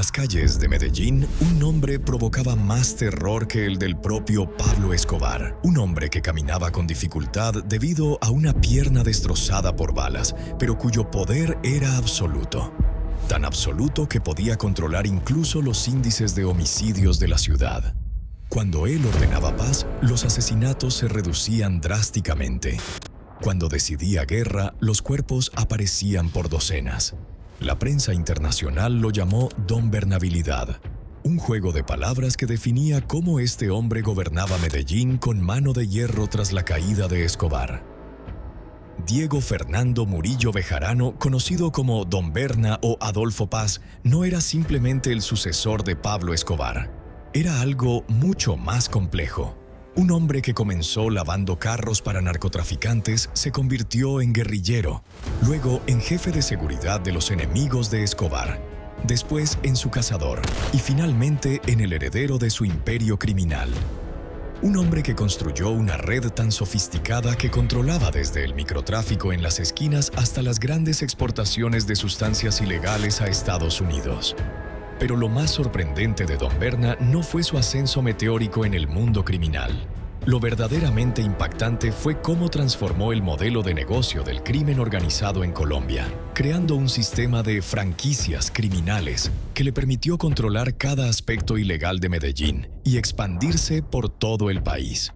las calles de Medellín, un nombre provocaba más terror que el del propio Pablo Escobar. Un hombre que caminaba con dificultad debido a una pierna destrozada por balas, pero cuyo poder era absoluto. Tan absoluto que podía controlar incluso los índices de homicidios de la ciudad. Cuando él ordenaba paz, los asesinatos se reducían drásticamente. Cuando decidía guerra, los cuerpos aparecían por docenas. La prensa internacional lo llamó Donbernabilidad, un juego de palabras que definía cómo este hombre gobernaba Medellín con mano de hierro tras la caída de Escobar. Diego Fernando Murillo Bejarano, conocido como Don Berna o Adolfo Paz, no era simplemente el sucesor de Pablo Escobar. Era algo mucho más complejo. Un hombre que comenzó lavando carros para narcotraficantes se convirtió en guerrillero, luego en jefe de seguridad de los enemigos de Escobar, después en su cazador y finalmente en el heredero de su imperio criminal. Un hombre que construyó una red tan sofisticada que controlaba desde el microtráfico en las esquinas hasta las grandes exportaciones de sustancias ilegales a Estados Unidos. Pero lo más sorprendente de Don Berna no fue su ascenso meteórico en el mundo criminal. Lo verdaderamente impactante fue cómo transformó el modelo de negocio del crimen organizado en Colombia, creando un sistema de franquicias criminales que le permitió controlar cada aspecto ilegal de Medellín y expandirse por todo el país.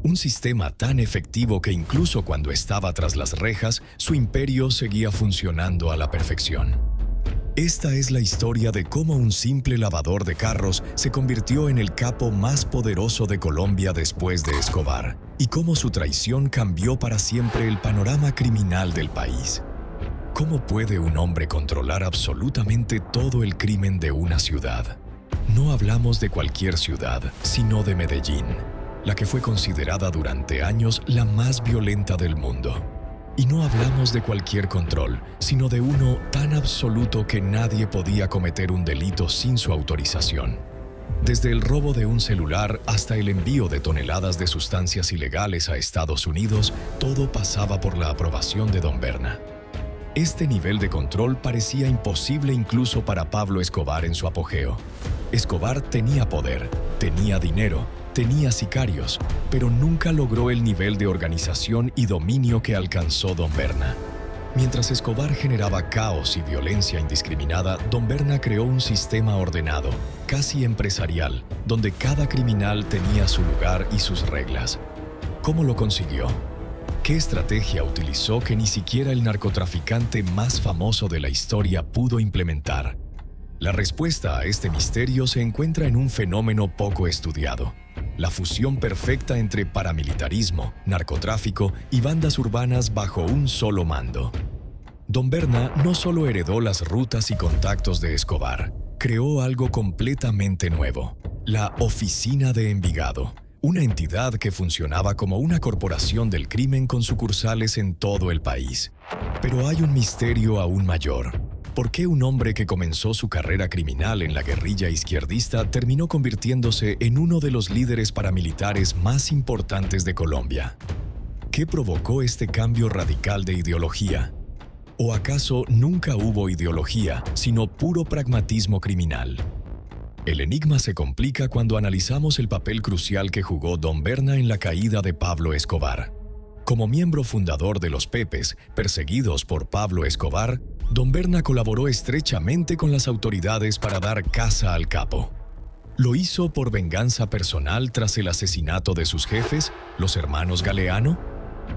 Un sistema tan efectivo que incluso cuando estaba tras las rejas, su imperio seguía funcionando a la perfección. Esta es la historia de cómo un simple lavador de carros se convirtió en el capo más poderoso de Colombia después de Escobar, y cómo su traición cambió para siempre el panorama criminal del país. ¿Cómo puede un hombre controlar absolutamente todo el crimen de una ciudad? No hablamos de cualquier ciudad, sino de Medellín, la que fue considerada durante años la más violenta del mundo. Y no hablamos de cualquier control, sino de uno tan absoluto que nadie podía cometer un delito sin su autorización. Desde el robo de un celular hasta el envío de toneladas de sustancias ilegales a Estados Unidos, todo pasaba por la aprobación de Don Berna. Este nivel de control parecía imposible incluso para Pablo Escobar en su apogeo. Escobar tenía poder, tenía dinero, tenía sicarios, pero nunca logró el nivel de organización y dominio que alcanzó Don Berna. Mientras Escobar generaba caos y violencia indiscriminada, Don Berna creó un sistema ordenado, casi empresarial, donde cada criminal tenía su lugar y sus reglas. ¿Cómo lo consiguió? ¿Qué estrategia utilizó que ni siquiera el narcotraficante más famoso de la historia pudo implementar? La respuesta a este misterio se encuentra en un fenómeno poco estudiado: la fusión perfecta entre paramilitarismo, narcotráfico y bandas urbanas bajo un solo mando. Don Berna no solo heredó las rutas y contactos de Escobar, creó algo completamente nuevo: la Oficina de Envigado, una entidad que funcionaba como una corporación del crimen con sucursales en todo el país. Pero hay un misterio aún mayor. ¿Por qué un hombre que comenzó su carrera criminal en la guerrilla izquierdista terminó convirtiéndose en uno de los líderes paramilitares más importantes de Colombia? ¿Qué provocó este cambio radical de ideología? ¿O acaso nunca hubo ideología, sino puro pragmatismo criminal? El enigma se complica cuando analizamos el papel crucial que jugó Don Berna en la caída de Pablo Escobar. Como miembro fundador de los Pepes, perseguidos por Pablo Escobar, Don Berna colaboró estrechamente con las autoridades para dar caza al capo. ¿Lo hizo por venganza personal tras el asesinato de sus jefes, los hermanos Galeano?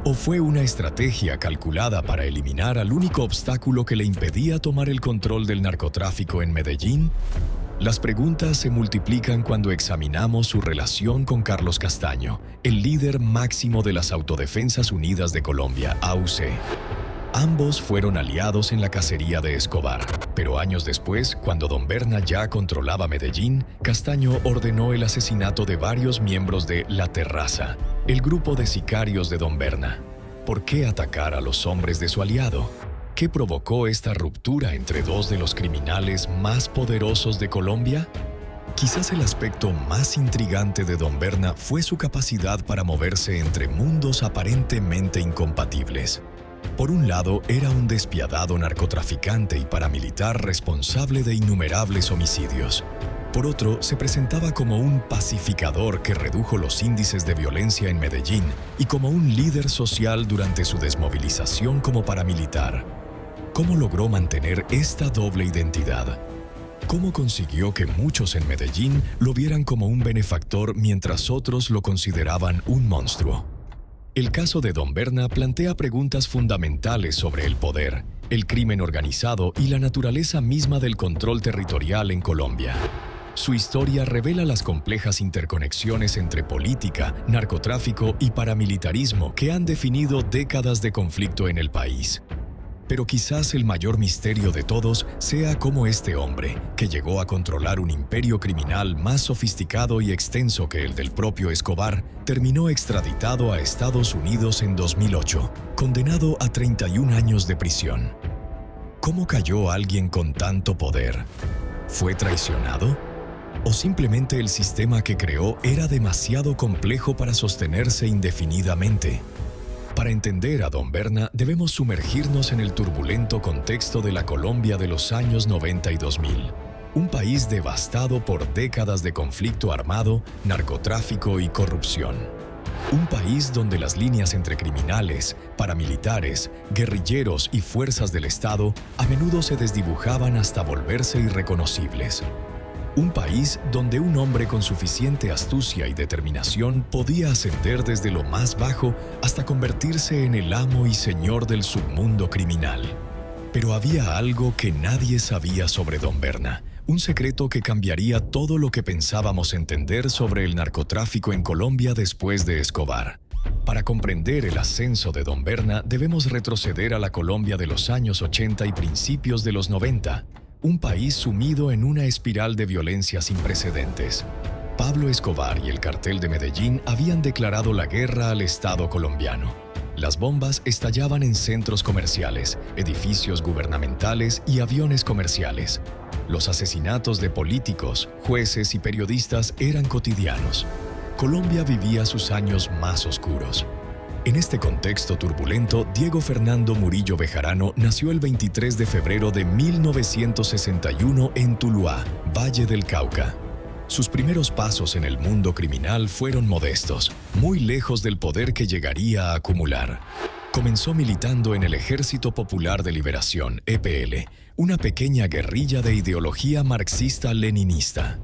¿O fue una estrategia calculada para eliminar al único obstáculo que le impedía tomar el control del narcotráfico en Medellín? Las preguntas se multiplican cuando examinamos su relación con Carlos Castaño, el líder máximo de las Autodefensas Unidas de Colombia, AUC. Ambos fueron aliados en la cacería de Escobar, pero años después, cuando Don Berna ya controlaba Medellín, Castaño ordenó el asesinato de varios miembros de La Terraza, el grupo de sicarios de Don Berna. ¿Por qué atacar a los hombres de su aliado? ¿Qué provocó esta ruptura entre dos de los criminales más poderosos de Colombia? Quizás el aspecto más intrigante de Don Berna fue su capacidad para moverse entre mundos aparentemente incompatibles. Por un lado, era un despiadado narcotraficante y paramilitar responsable de innumerables homicidios. Por otro, se presentaba como un pacificador que redujo los índices de violencia en Medellín y como un líder social durante su desmovilización como paramilitar. ¿Cómo logró mantener esta doble identidad? ¿Cómo consiguió que muchos en Medellín lo vieran como un benefactor mientras otros lo consideraban un monstruo? El caso de Don Berna plantea preguntas fundamentales sobre el poder, el crimen organizado y la naturaleza misma del control territorial en Colombia. Su historia revela las complejas interconexiones entre política, narcotráfico y paramilitarismo que han definido décadas de conflicto en el país. Pero quizás el mayor misterio de todos sea cómo este hombre, que llegó a controlar un imperio criminal más sofisticado y extenso que el del propio Escobar, terminó extraditado a Estados Unidos en 2008, condenado a 31 años de prisión. ¿Cómo cayó alguien con tanto poder? ¿Fue traicionado? ¿O simplemente el sistema que creó era demasiado complejo para sostenerse indefinidamente? Para entender a Don Berna, debemos sumergirnos en el turbulento contexto de la Colombia de los años 90 y 2000. Un país devastado por décadas de conflicto armado, narcotráfico y corrupción. Un país donde las líneas entre criminales, paramilitares, guerrilleros y fuerzas del Estado a menudo se desdibujaban hasta volverse irreconocibles. Un país donde un hombre con suficiente astucia y determinación podía ascender desde lo más bajo hasta convertirse en el amo y señor del submundo criminal. Pero había algo que nadie sabía sobre Don Berna, un secreto que cambiaría todo lo que pensábamos entender sobre el narcotráfico en Colombia después de Escobar. Para comprender el ascenso de Don Berna, debemos retroceder a la Colombia de los años 80 y principios de los 90. Un país sumido en una espiral de violencia sin precedentes. Pablo Escobar y el cartel de Medellín habían declarado la guerra al Estado colombiano. Las bombas estallaban en centros comerciales, edificios gubernamentales y aviones comerciales. Los asesinatos de políticos, jueces y periodistas eran cotidianos. Colombia vivía sus años más oscuros. En este contexto turbulento, Diego Fernando Murillo Bejarano nació el 23 de febrero de 1961 en Tuluá, Valle del Cauca. Sus primeros pasos en el mundo criminal fueron modestos, muy lejos del poder que llegaría a acumular. Comenzó militando en el Ejército Popular de Liberación, EPL, una pequeña guerrilla de ideología marxista-leninista.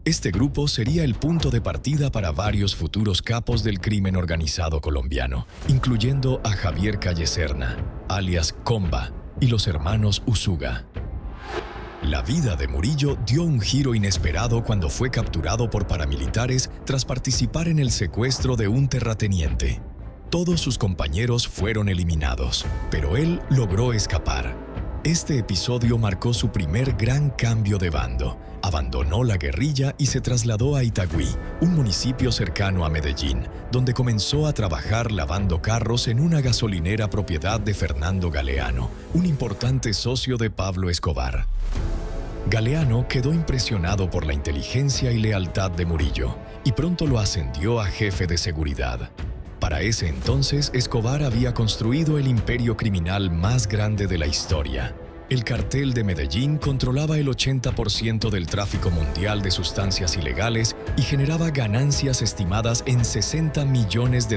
Este grupo sería el punto de partida para varios futuros capos del crimen organizado colombiano, incluyendo a Javier Calle Serna, alias Comba, y los hermanos Usuga. La vida de Murillo dio un giro inesperado cuando fue capturado por paramilitares tras participar en el secuestro de un terrateniente. Todos sus compañeros fueron eliminados, pero él logró escapar. Este episodio marcó su primer gran cambio de bando. Abandonó la guerrilla y se trasladó a Itagüí, un municipio cercano a Medellín, donde comenzó a trabajar lavando carros en una gasolinera propiedad de Fernando Galeano, un importante socio de Pablo Escobar. Galeano quedó impresionado por la inteligencia y lealtad de Murillo, y pronto lo ascendió a jefe de seguridad. Para ese entonces, Escobar había construido el imperio criminal más grande de la historia. El cartel de Medellín controlaba el 80% del tráfico mundial de sustancias ilegales y generaba ganancias estimadas en $60 millones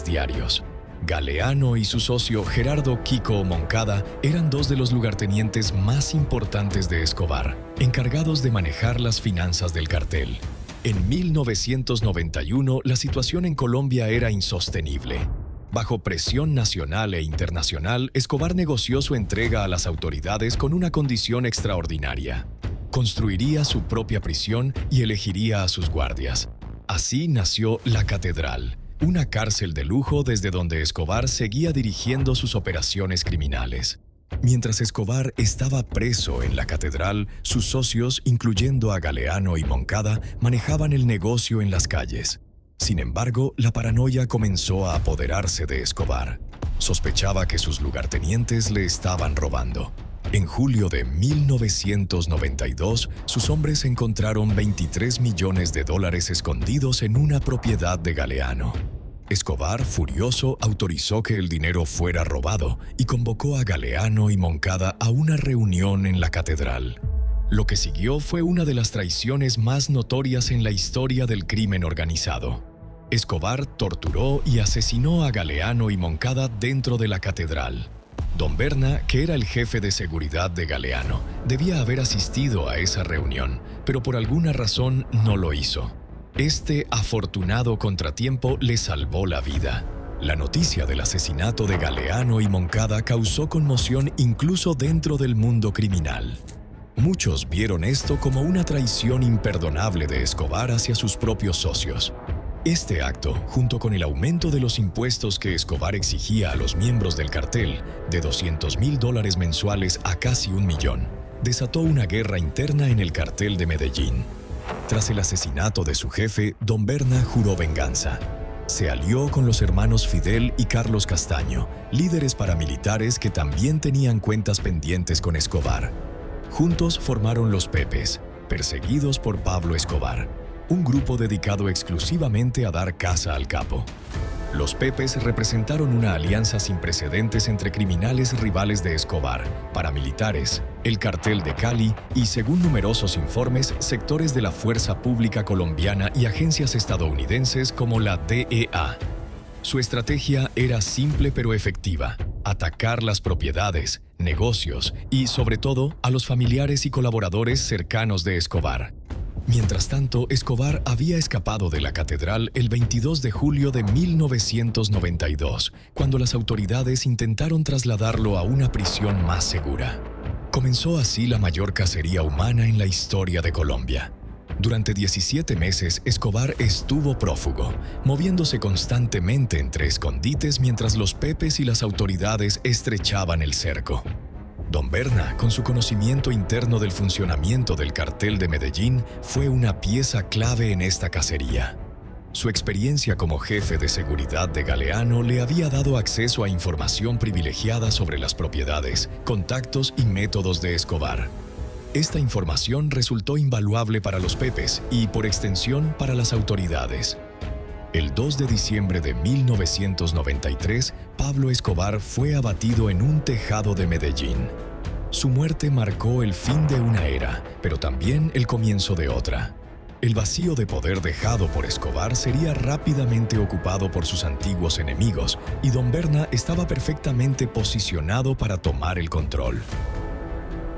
diarios. Galeano y su socio Gerardo Kiko Moncada eran dos de los lugartenientes más importantes de Escobar, encargados de manejar las finanzas del cartel. En 1991, la situación en Colombia era insostenible. Bajo presión nacional e internacional, Escobar negoció su entrega a las autoridades con una condición extraordinaria. Construiría su propia prisión y elegiría a sus guardias. Así nació La Catedral, una cárcel de lujo desde donde Escobar seguía dirigiendo sus operaciones criminales. Mientras Escobar estaba preso en La Catedral, sus socios, incluyendo a Galeano y Moncada, manejaban el negocio en las calles. Sin embargo, la paranoia comenzó a apoderarse de Escobar. Sospechaba que sus lugartenientes le estaban robando. En julio de 1992, sus hombres encontraron $23 millones escondidos en una propiedad de Galeano. Escobar, furioso, autorizó que el dinero fuera robado y convocó a Galeano y Moncada a una reunión en la catedral. Lo que siguió fue una de las traiciones más notorias en la historia del crimen organizado. Escobar torturó y asesinó a Galeano y Moncada dentro de la catedral. Don Berna, que era el jefe de seguridad de Galeano, debía haber asistido a esa reunión, pero por alguna razón no lo hizo. Este afortunado contratiempo le salvó la vida. La noticia del asesinato de Galeano y Moncada causó conmoción incluso dentro del mundo criminal. Muchos vieron esto como una traición imperdonable de Escobar hacia sus propios socios. Este acto, junto con el aumento de los impuestos que Escobar exigía a los miembros del cartel, de $200,000 mensuales a casi $1 millón, desató una guerra interna en el cartel de Medellín. Tras el asesinato de su jefe, Don Berna juró venganza. Se alió con los hermanos Fidel y Carlos Castaño, líderes paramilitares que también tenían cuentas pendientes con Escobar. Juntos formaron los Pepes, perseguidos por Pablo Escobar, un grupo dedicado exclusivamente a dar caza al capo. Los Pepes representaron una alianza sin precedentes entre criminales rivales de Escobar, paramilitares, el cartel de Cali y, según numerosos informes, sectores de la fuerza pública colombiana y agencias estadounidenses como la DEA. Su estrategia era simple pero efectiva: atacar las propiedades, negocios y, sobre todo, a los familiares y colaboradores cercanos de Escobar. Mientras tanto, Escobar había escapado de la catedral el 22 de julio de 1992, cuando las autoridades intentaron trasladarlo a una prisión más segura. Comenzó así la mayor cacería humana en la historia de Colombia. Durante 17 meses, Escobar estuvo prófugo, moviéndose constantemente entre escondites mientras los Pepes y las autoridades estrechaban el cerco. Don Berna, con su conocimiento interno del funcionamiento del cartel de Medellín, fue una pieza clave en esta cacería. Su experiencia como jefe de seguridad de Galeano le había dado acceso a información privilegiada sobre las propiedades, contactos y métodos de Escobar. Esta información resultó invaluable para los Pepes y, por extensión, para las autoridades. El 2 de diciembre de 1993, Pablo Escobar fue abatido en un tejado de Medellín. Su muerte marcó el fin de una era, pero también el comienzo de otra. El vacío de poder dejado por Escobar sería rápidamente ocupado por sus antiguos enemigos, y Don Berna estaba perfectamente posicionado para tomar el control.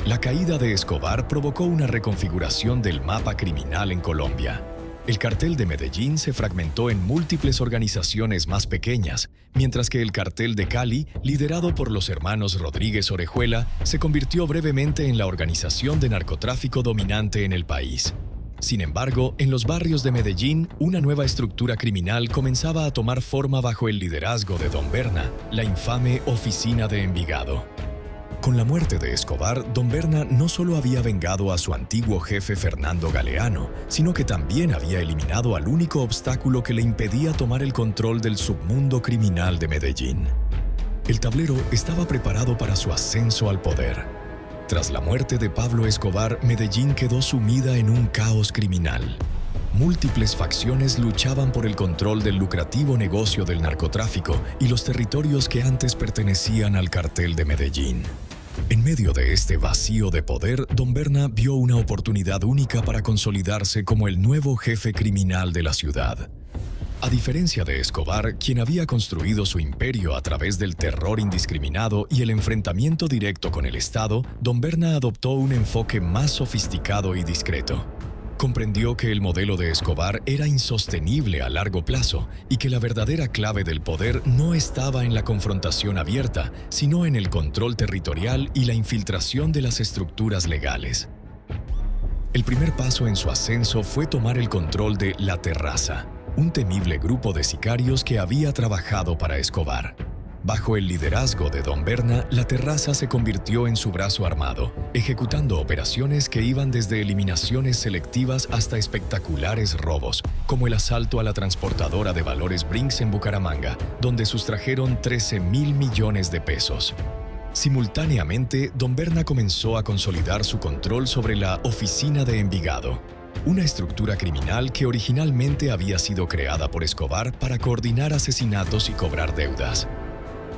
La caída de Escobar provocó una reconfiguración del mapa criminal en Colombia. El cartel de Medellín se fragmentó en múltiples organizaciones más pequeñas, mientras que el cartel de Cali, liderado por los hermanos Rodríguez Orejuela, se convirtió brevemente en la organización de narcotráfico dominante en el país. Sin embargo, en los barrios de Medellín, una nueva estructura criminal comenzaba a tomar forma bajo el liderazgo de Don Berna, la infame Oficina de Envigado. Con la muerte de Escobar, Don Berna no solo había vengado a su antiguo jefe Fernando Galeano, sino que también había eliminado al único obstáculo que le impedía tomar el control del submundo criminal de Medellín. El tablero estaba preparado para su ascenso al poder. Tras la muerte de Pablo Escobar, Medellín quedó sumida en un caos criminal. Múltiples facciones luchaban por el control del lucrativo negocio del narcotráfico y los territorios que antes pertenecían al cartel de Medellín. En medio de este vacío de poder, Don Berna vio una oportunidad única para consolidarse como el nuevo jefe criminal de la ciudad. A diferencia de Escobar, quien había construido su imperio a través del terror indiscriminado y el enfrentamiento directo con el Estado, Don Berna adoptó un enfoque más sofisticado y discreto. Comprendió que el modelo de Escobar era insostenible a largo plazo y que la verdadera clave del poder no estaba en la confrontación abierta, sino en el control territorial y la infiltración de las estructuras legales. El primer paso en su ascenso fue tomar el control de La Terraza, un temible grupo de sicarios que había trabajado para Escobar. Bajo el liderazgo de Don Berna, La Terraza se convirtió en su brazo armado, ejecutando operaciones que iban desde eliminaciones selectivas hasta espectaculares robos, como el asalto a la transportadora de valores Brinks en Bucaramanga, donde sustrajeron 13.000 millones de pesos. Simultáneamente, Don Berna comenzó a consolidar su control sobre la Oficina de Envigado. una estructura criminal que originalmente había sido creada por Escobar para coordinar asesinatos y cobrar deudas.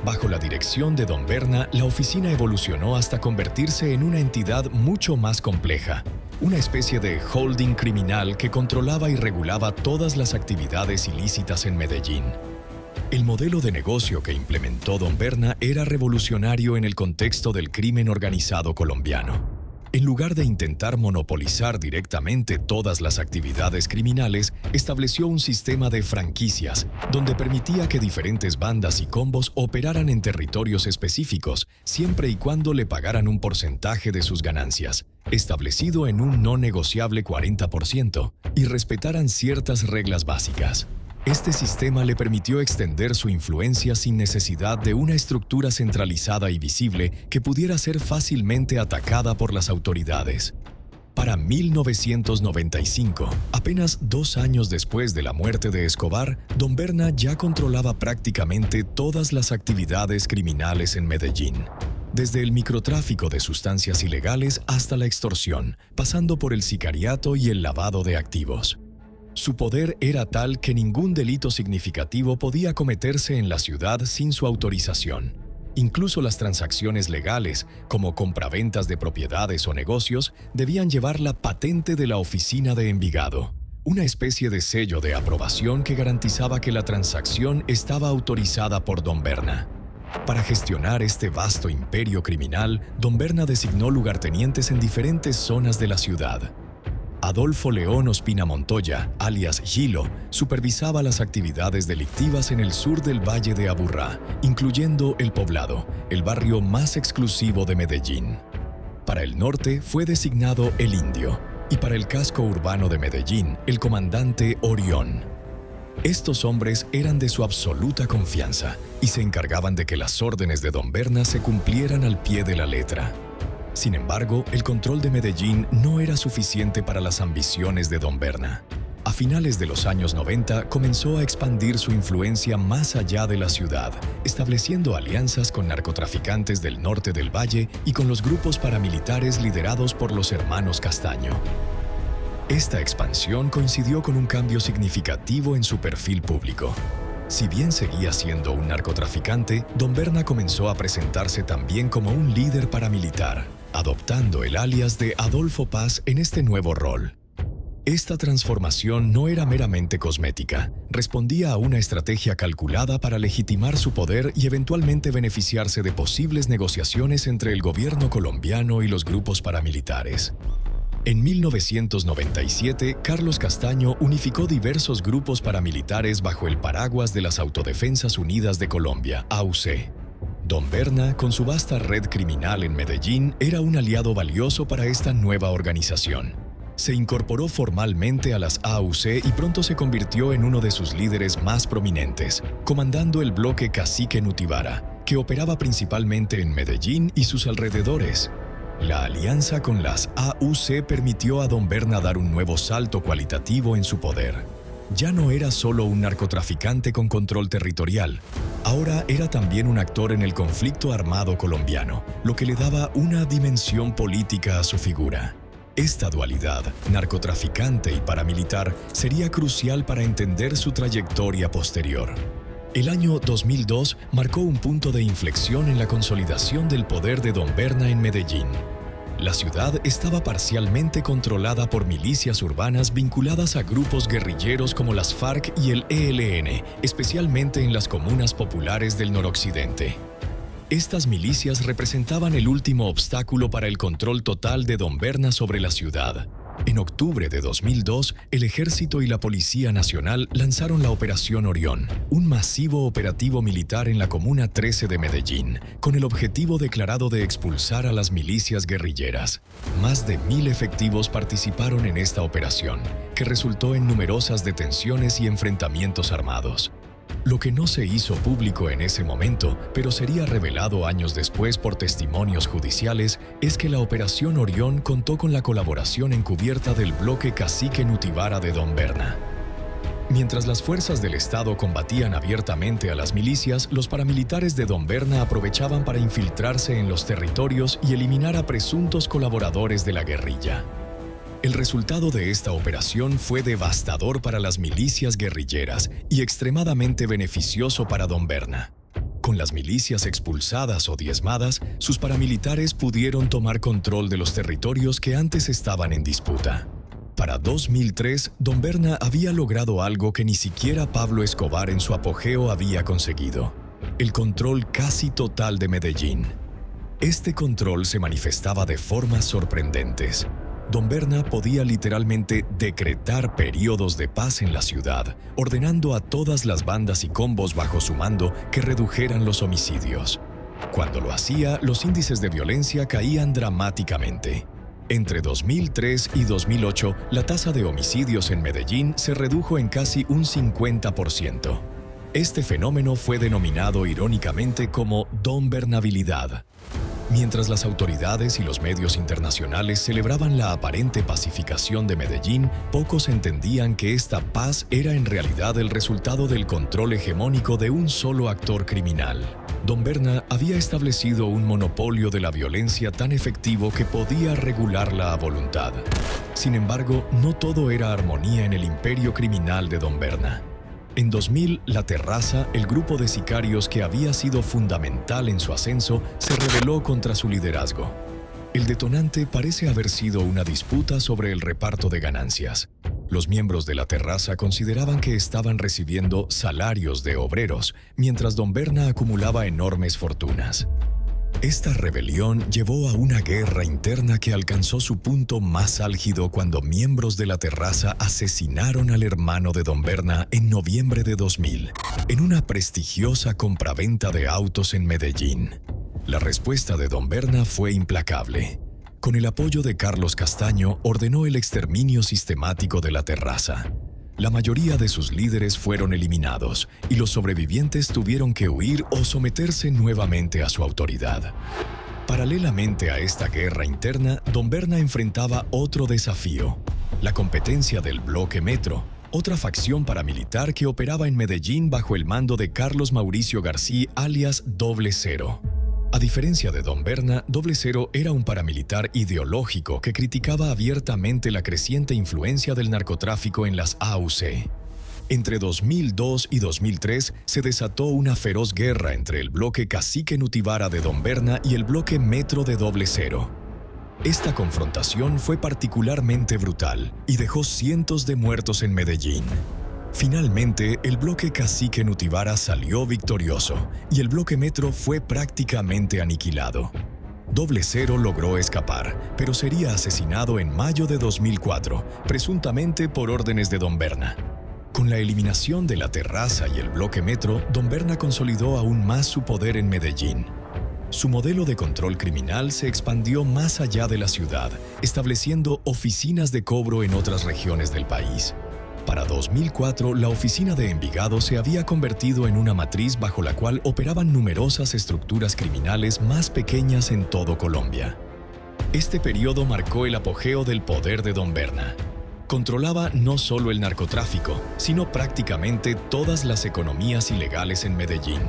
Bajo la dirección de Don Berna, la oficina evolucionó hasta convertirse en una entidad mucho más compleja, una especie de holding criminal que controlaba y regulaba todas las actividades ilícitas en Medellín. El modelo de negocio que implementó Don Berna era revolucionario en el contexto del crimen organizado colombiano. En lugar de intentar monopolizar directamente todas las actividades criminales, estableció un sistema de franquicias, donde permitía que diferentes bandas y combos operaran en territorios específicos, siempre y cuando le pagaran un porcentaje de sus ganancias, establecido en un no negociable 40%, y respetaran ciertas reglas básicas. Este sistema le permitió extender su influencia sin necesidad de una estructura centralizada y visible que pudiera ser fácilmente atacada por las autoridades. Para 1995, apenas 2 años después de la muerte de Escobar, Don Berna ya controlaba prácticamente todas las actividades criminales en Medellín. Desde el microtráfico de sustancias ilegales hasta la extorsión, pasando por el sicariato y el lavado de activos. Su poder era tal que ningún delito significativo podía cometerse en la ciudad sin su autorización. Incluso las transacciones legales, como compraventas de propiedades o negocios, debían llevar la patente de la oficina de Envigado, una especie de sello de aprobación que garantizaba que la transacción estaba autorizada por Don Berna. Para gestionar este vasto imperio criminal, Don Berna designó lugartenientes en diferentes zonas de la ciudad. Adolfo León Ospina Montoya, alias Gilo, supervisaba las actividades delictivas en el sur del Valle de Aburrá, incluyendo El Poblado, el barrio más exclusivo de Medellín. Para el norte fue designado El Indio, y para el casco urbano de Medellín, el comandante Orión. Estos hombres eran de su absoluta confianza y se encargaban de que las órdenes de Don Berna se cumplieran al pie de la letra. Sin embargo, el control de Medellín no era suficiente para las ambiciones de Don Berna. A finales de los años 90 comenzó a expandir su influencia más allá de la ciudad, estableciendo alianzas con narcotraficantes del norte del valle y con los grupos paramilitares liderados por los hermanos Castaño. Esta expansión coincidió con un cambio significativo en su perfil público. Si bien seguía siendo un narcotraficante, Don Berna comenzó a presentarse también como un líder paramilitar, adoptando el alias de Adolfo Paz en este nuevo rol. Esta transformación no era meramente cosmética, respondía a una estrategia calculada para legitimar su poder y eventualmente beneficiarse de posibles negociaciones entre el gobierno colombiano y los grupos paramilitares. En 1997, Carlos Castaño unificó diversos grupos paramilitares bajo el paraguas de las Autodefensas Unidas de Colombia, AUC. Don Berna, con su vasta red criminal en Medellín, era un aliado valioso para esta nueva organización. Se incorporó formalmente a las AUC y pronto se convirtió en uno de sus líderes más prominentes, comandando el bloque Cacique Nutibara, que operaba principalmente en Medellín y sus alrededores. La alianza con las AUC permitió a Don Berna dar un nuevo salto cualitativo en su poder. Ya no era solo un narcotraficante con control territorial, ahora era también un actor en el conflicto armado colombiano, lo que le daba una dimensión política a su figura. Esta dualidad, narcotraficante y paramilitar, sería crucial para entender su trayectoria posterior. El año 2002 marcó un punto de inflexión en la consolidación del poder de Don Berna en Medellín. La ciudad estaba parcialmente controlada por milicias urbanas vinculadas a grupos guerrilleros como las FARC y el ELN, especialmente en las comunas populares del noroccidente. Estas milicias representaban el último obstáculo para el control total de Don Berna sobre la ciudad. En octubre de 2002, el Ejército y la Policía Nacional lanzaron la Operación Orión, un masivo operativo militar en la Comuna 13 de Medellín, con el objetivo declarado de expulsar a las milicias guerrilleras. Más de 1000 efectivos participaron en esta operación, que resultó en numerosas detenciones y enfrentamientos armados. Lo que no se hizo público en ese momento, pero sería revelado años después por testimonios judiciales, es que la Operación Orión contó con la colaboración encubierta del bloque Cacique Nutibara de Don Berna. Mientras las fuerzas del Estado combatían abiertamente a las milicias, los paramilitares de Don Berna aprovechaban para infiltrarse en los territorios y eliminar a presuntos colaboradores de la guerrilla. El resultado de esta operación fue devastador para las milicias guerrilleras y extremadamente beneficioso para Don Berna. Con las milicias expulsadas o diezmadas, sus paramilitares pudieron tomar control de los territorios que antes estaban en disputa. Para 2003, Don Berna había logrado algo que ni siquiera Pablo Escobar en su apogeo había conseguido: el control casi total de Medellín. Este control se manifestaba de formas sorprendentes. Don Berna podía literalmente decretar periodos de paz en la ciudad, ordenando a todas las bandas y combos bajo su mando que redujeran los homicidios. Cuando lo hacía, los índices de violencia caían dramáticamente. Entre 2003 y 2008, la tasa de homicidios en Medellín se redujo en casi un 50%. Este fenómeno fue denominado irónicamente como Don Bernabilidad. Mientras las autoridades y los medios internacionales celebraban la aparente pacificación de Medellín, pocos entendían que esta paz era en realidad el resultado del control hegemónico de un solo actor criminal. Don Berna había establecido un monopolio de la violencia tan efectivo que podía regularla a voluntad. Sin embargo, no todo era armonía en el imperio criminal de Don Berna. En 2000, La Terraza, el grupo de sicarios que había sido fundamental en su ascenso, se rebeló contra su liderazgo. El detonante parece haber sido una disputa sobre el reparto de ganancias. Los miembros de La Terraza consideraban que estaban recibiendo salarios de obreros, mientras Don Berna acumulaba enormes fortunas. Esta rebelión llevó a una guerra interna que alcanzó su punto más álgido cuando miembros de La Terraza asesinaron al hermano de Don Berna en noviembre de 2000, en una prestigiosa compraventa de autos en Medellín. La respuesta de Don Berna fue implacable. Con el apoyo de Carlos Castaño, ordenó el exterminio sistemático de La Terraza. La mayoría de sus líderes fueron eliminados y los sobrevivientes tuvieron que huir o someterse nuevamente a su autoridad. Paralelamente a esta guerra interna, Don Berna enfrentaba otro desafío: la competencia del Bloque Metro, otra facción paramilitar que operaba en Medellín bajo el mando de Carlos Mauricio García, alias Doble Cero. A diferencia de Don Berna, Doble Cero era un paramilitar ideológico que criticaba abiertamente la creciente influencia del narcotráfico en las AUC. Entre 2002 y 2003 se desató una feroz guerra entre el bloque Cacique Nutibara de Don Berna y el bloque Metro de Doble Cero. Esta confrontación fue particularmente brutal y dejó cientos de muertos en Medellín. Finalmente, el bloque Cacique Nutibara salió victorioso y el bloque Metro fue prácticamente aniquilado. Doble Cero logró escapar, pero sería asesinado en mayo de 2004, presuntamente por órdenes de Don Berna. Con la eliminación de La Terraza y el bloque Metro, Don Berna consolidó aún más su poder en Medellín. Su modelo de control criminal se expandió más allá de la ciudad, estableciendo oficinas de cobro en otras regiones del país. Para 2004, la oficina de Envigado se había convertido en una matriz bajo la cual operaban numerosas estructuras criminales más pequeñas en todo Colombia. Este periodo marcó el apogeo del poder de Don Berna. Controlaba no solo el narcotráfico, sino prácticamente todas las economías ilegales en Medellín.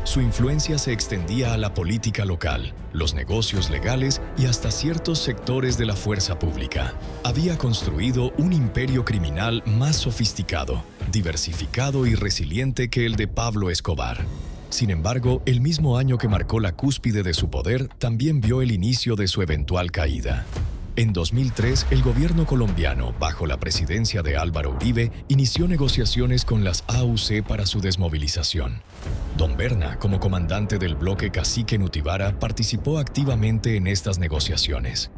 Su influencia se extendía a la política local, los negocios legales y hasta ciertos sectores de la fuerza pública. Había construido un imperio criminal más sofisticado, diversificado y resiliente que el de Pablo Escobar. Sin embargo, el mismo año que marcó la cúspide de su poder, también vio el inicio de su eventual caída. En 2003, el gobierno colombiano, bajo la presidencia de Álvaro Uribe, inició negociaciones con las AUC para su desmovilización. Don Berna, como comandante del bloque Cacique Nutibara, participó activamente en estas negociaciones.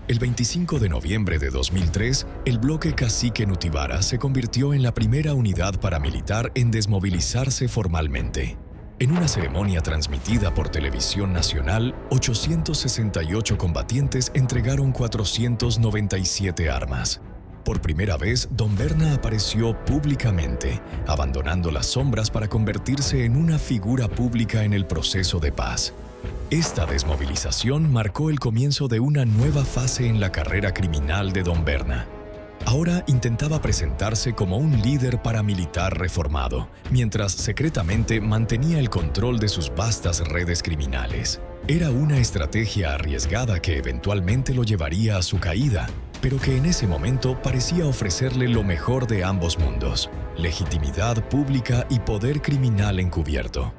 El 25 de noviembre de 2003, el bloque Cacique Nutibara se convirtió en la primera unidad paramilitar en desmovilizarse formalmente. En una ceremonia transmitida por Televisión Nacional, 868 combatientes entregaron 497 armas. Por primera vez, Don Berna apareció públicamente, abandonando las sombras para convertirse en una figura pública en el proceso de paz. Esta desmovilización marcó el comienzo de una nueva fase en la carrera criminal de Don Berna. Ahora intentaba presentarse como un líder paramilitar reformado, mientras secretamente mantenía el control de sus vastas redes criminales. Era una estrategia arriesgada que eventualmente lo llevaría a su caída, pero que en ese momento parecía ofrecerle lo mejor de ambos mundos: legitimidad pública y poder criminal encubierto.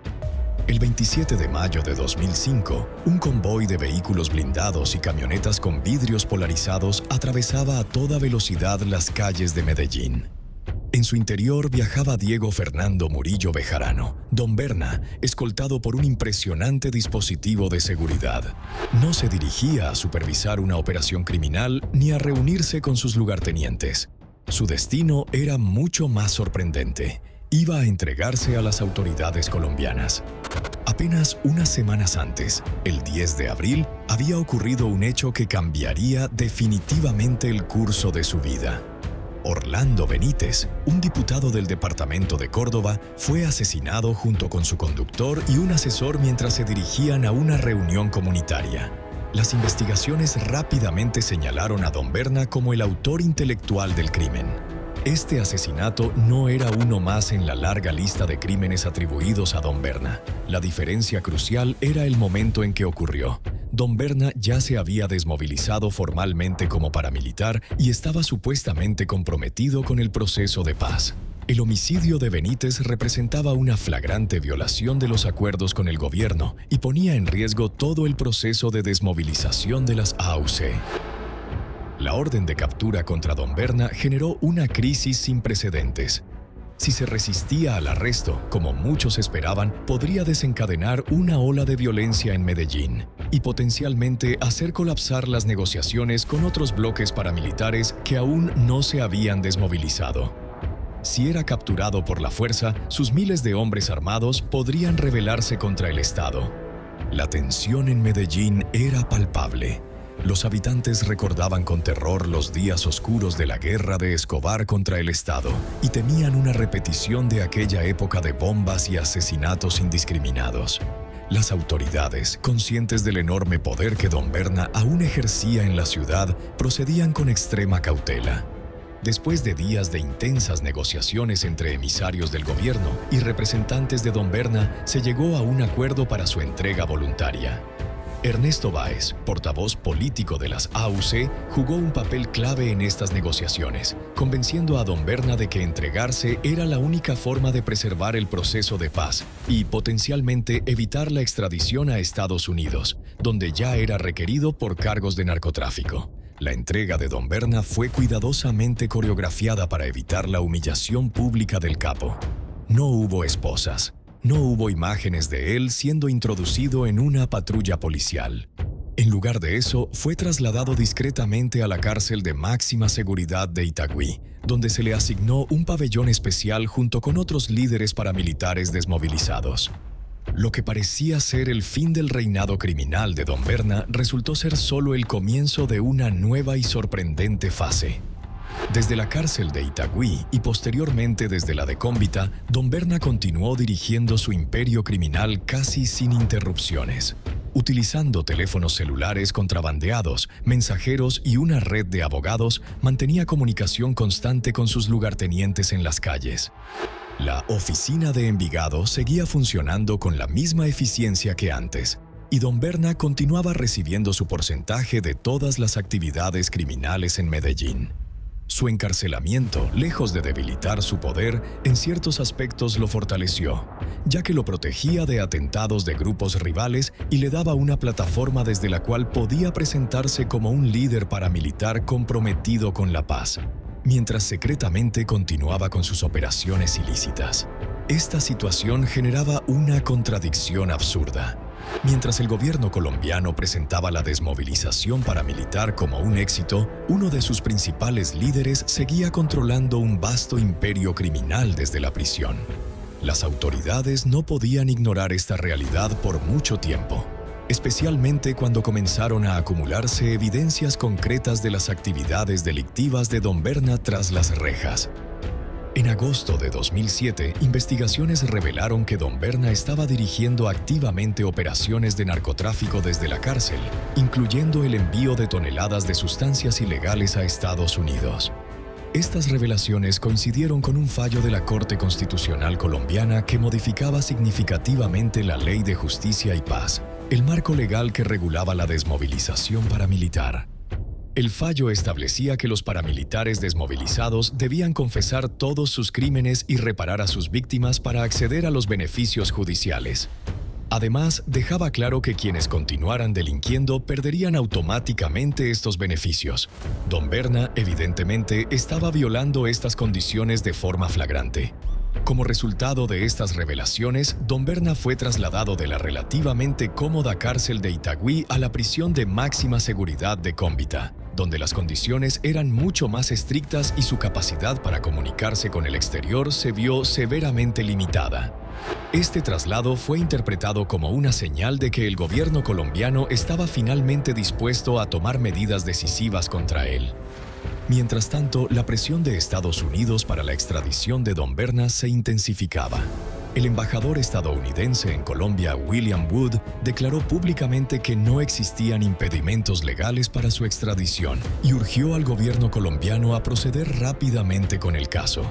El 27 de mayo de 2005, un convoy de vehículos blindados y camionetas con vidrios polarizados atravesaba a toda velocidad las calles de Medellín. En su interior viajaba Diego Fernando Murillo Bejarano, Don Berna, escoltado por un impresionante dispositivo de seguridad. No se dirigía a supervisar una operación criminal ni a reunirse con sus lugartenientes. Su destino era mucho más sorprendente: iba a entregarse a las autoridades colombianas. Apenas unas semanas antes, el 10 de abril, había ocurrido un hecho que cambiaría definitivamente el curso de su vida. Orlando Benítez, un diputado del departamento de Córdoba, fue asesinado junto con su conductor y un asesor mientras se dirigían a una reunión comunitaria. Las investigaciones rápidamente señalaron a Don Berna como el autor intelectual del crimen. Este asesinato no era uno más en la larga lista de crímenes atribuidos a Don Berna. La diferencia crucial era el momento en que ocurrió. Don Berna ya se había desmovilizado formalmente como paramilitar y estaba supuestamente comprometido con el proceso de paz. El homicidio de Benítez representaba una flagrante violación de los acuerdos con el gobierno y ponía en riesgo todo el proceso de desmovilización de las AUC. La orden de captura contra Don Berna generó una crisis sin precedentes. Si se resistía al arresto, como muchos esperaban, podría desencadenar una ola de violencia en Medellín y potencialmente hacer colapsar las negociaciones con otros bloques paramilitares que aún no se habían desmovilizado. Si era capturado por la fuerza, sus miles de hombres armados podrían rebelarse contra el Estado. La tensión en Medellín era palpable. Los habitantes recordaban con terror los días oscuros de la guerra de Escobar contra el Estado y temían una repetición de aquella época de bombas y asesinatos indiscriminados. Las autoridades, conscientes del enorme poder que Don Berna aún ejercía en la ciudad, procedían con extrema cautela. Después de días de intensas negociaciones entre emisarios del gobierno y representantes de Don Berna, se llegó a un acuerdo para su entrega voluntaria. Ernesto Báez, portavoz político de las AUC, jugó un papel clave en estas negociaciones, convenciendo a Don Berna de que entregarse era la única forma de preservar el proceso de paz y potencialmente evitar la extradición a Estados Unidos, donde ya era requerido por cargos de narcotráfico. La entrega de Don Berna fue cuidadosamente coreografiada para evitar la humillación pública del capo. No hubo esposas. No hubo imágenes de él siendo introducido en una patrulla policial. En lugar de eso, fue trasladado discretamente a la cárcel de máxima seguridad de Itagüí, donde se le asignó un pabellón especial junto con otros líderes paramilitares desmovilizados. Lo que parecía ser el fin del reinado criminal de Don Berna resultó ser solo el comienzo de una nueva y sorprendente fase. Desde la cárcel de Itagüí y posteriormente desde la de Cómbita, Don Berna continuó dirigiendo su imperio criminal casi sin interrupciones. Utilizando teléfonos celulares contrabandeados, mensajeros y una red de abogados, mantenía comunicación constante con sus lugartenientes en las calles. La oficina de Envigado seguía funcionando con la misma eficiencia que antes, y Don Berna continuaba recibiendo su porcentaje de todas las actividades criminales en Medellín. Su encarcelamiento, lejos de debilitar su poder, en ciertos aspectos lo fortaleció, ya que lo protegía de atentados de grupos rivales y le daba una plataforma desde la cual podía presentarse como un líder paramilitar comprometido con la paz, mientras secretamente continuaba con sus operaciones ilícitas. Esta situación generaba una contradicción absurda. Mientras el gobierno colombiano presentaba la desmovilización paramilitar como un éxito, uno de sus principales líderes seguía controlando un vasto imperio criminal desde la prisión. Las autoridades no podían ignorar esta realidad por mucho tiempo, especialmente cuando comenzaron a acumularse evidencias concretas de las actividades delictivas de Don Berna tras las rejas. En agosto de 2007, investigaciones revelaron que Don Berna estaba dirigiendo activamente operaciones de narcotráfico desde la cárcel, incluyendo el envío de toneladas de sustancias ilegales a Estados Unidos. Estas revelaciones coincidieron con un fallo de la Corte Constitucional colombiana que modificaba significativamente la Ley de Justicia y Paz, el marco legal que regulaba la desmovilización paramilitar. El fallo establecía que los paramilitares desmovilizados debían confesar todos sus crímenes y reparar a sus víctimas para acceder a los beneficios judiciales. Además, dejaba claro que quienes continuaran delinquiendo perderían automáticamente estos beneficios. Don Berna, evidentemente, estaba violando estas condiciones de forma flagrante. Como resultado de estas revelaciones, Don Berna fue trasladado de la relativamente cómoda cárcel de Itagüí a la prisión de máxima seguridad de Cómbita, donde las condiciones eran mucho más estrictas y su capacidad para comunicarse con el exterior se vio severamente limitada. Este traslado fue interpretado como una señal de que el gobierno colombiano estaba finalmente dispuesto a tomar medidas decisivas contra él. Mientras tanto, la presión de Estados Unidos para la extradición de Don Berna se intensificaba. El embajador estadounidense en Colombia, William Wood, declaró públicamente que no existían impedimentos legales para su extradición y urgió al gobierno colombiano a proceder rápidamente con el caso.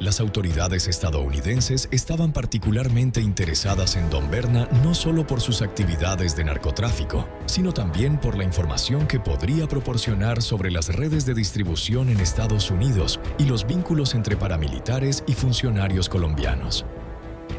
Las autoridades estadounidenses estaban particularmente interesadas en Don Berna no solo por sus actividades de narcotráfico, sino también por la información que podría proporcionar sobre las redes de distribución en Estados Unidos y los vínculos entre paramilitares y funcionarios colombianos.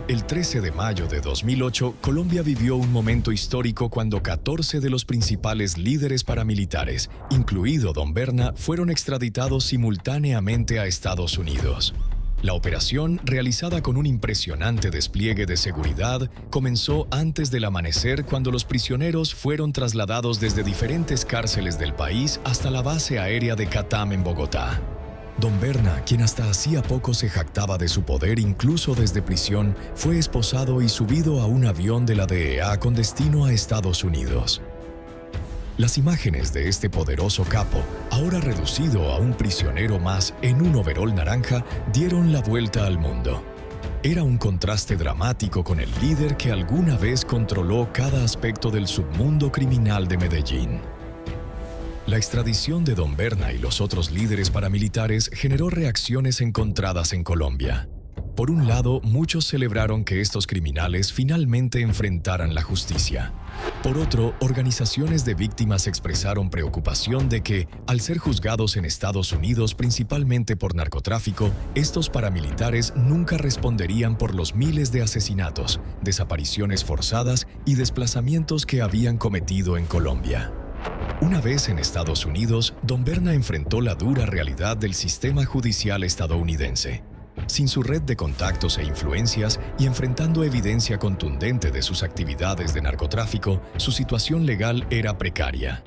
El 13 de mayo de 2008, Colombia vivió un momento histórico cuando 14 de los principales líderes paramilitares, incluido Don Berna, fueron extraditados simultáneamente a Estados Unidos. La operación, realizada con un impresionante despliegue de seguridad, comenzó antes del amanecer cuando los prisioneros fueron trasladados desde diferentes cárceles del país hasta la base aérea de Catam en Bogotá. Don Berna, quien hasta hacía poco se jactaba de su poder incluso desde prisión, fue esposado y subido a un avión de la DEA con destino a Estados Unidos. Las imágenes de este poderoso capo, ahora reducido a un prisionero más en un overol naranja, dieron la vuelta al mundo. Era un contraste dramático con el líder que alguna vez controló cada aspecto del submundo criminal de Medellín. La extradición de Don Berna y los otros líderes paramilitares generó reacciones encontradas en Colombia. Por un lado, muchos celebraron que estos criminales finalmente enfrentaran la justicia. Por otro, organizaciones de víctimas expresaron preocupación de que, al ser juzgados en Estados Unidos principalmente por narcotráfico, estos paramilitares nunca responderían por los miles de asesinatos, desapariciones forzadas y desplazamientos que habían cometido en Colombia. Una vez en Estados Unidos, Don Berna enfrentó la dura realidad del sistema judicial estadounidense. Sin su red de contactos e influencias y enfrentando evidencia contundente de sus actividades de narcotráfico, su situación legal era precaria.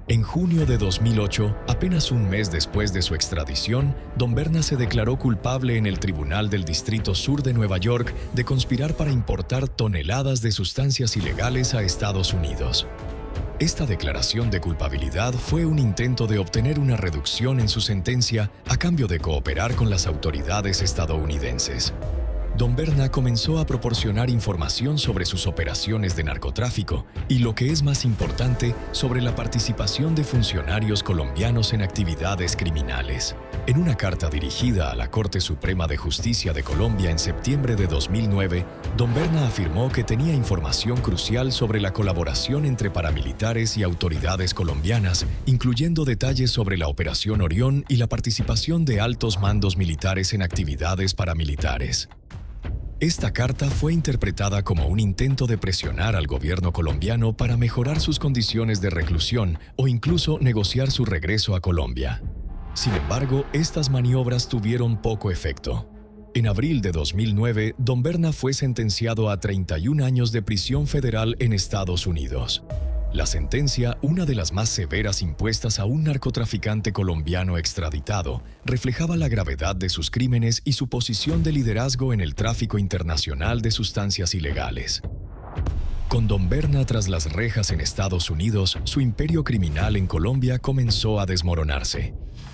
En junio de 2008, apenas un mes después de su extradición, Don Berna se declaró culpable en el Tribunal del Distrito Sur de Nueva York de conspirar para importar toneladas de sustancias ilegales a Estados Unidos. Esta declaración de culpabilidad fue un intento de obtener una reducción en su sentencia a cambio de cooperar con las autoridades estadounidenses. Don Berna comenzó a proporcionar información sobre sus operaciones de narcotráfico y, lo que es más importante, sobre la participación de funcionarios colombianos en actividades criminales. En una carta dirigida a la Corte Suprema de Justicia de Colombia en septiembre de 2009, Don Berna afirmó que tenía información crucial sobre la colaboración entre paramilitares y autoridades colombianas, incluyendo detalles sobre la Operación Orión y la participación de altos mandos militares en actividades paramilitares. Esta carta fue interpretada como un intento de presionar al gobierno colombiano para mejorar sus condiciones de reclusión o incluso negociar su regreso a Colombia. Sin embargo, estas maniobras tuvieron poco efecto. En abril de 2009, Don Berna fue sentenciado a 31 años de prisión federal en Estados Unidos. La sentencia, una de las más severas impuestas a un narcotraficante colombiano extraditado, reflejaba la gravedad de sus crímenes y su posición de liderazgo en el tráfico internacional de sustancias ilegales. Con Don Berna tras las rejas en Estados Unidos, su imperio criminal en Colombia comenzó a desmoronarse.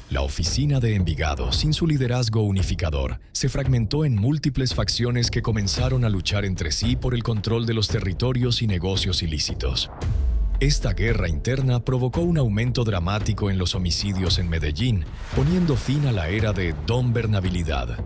La oficina de Envigado, sin su liderazgo unificador, se fragmentó en múltiples facciones que comenzaron a luchar entre sí por el control de los territorios y negocios ilícitos. Esta guerra interna provocó un aumento dramático en los homicidios en Medellín, poniendo fin a la era de Don Bernabilidad.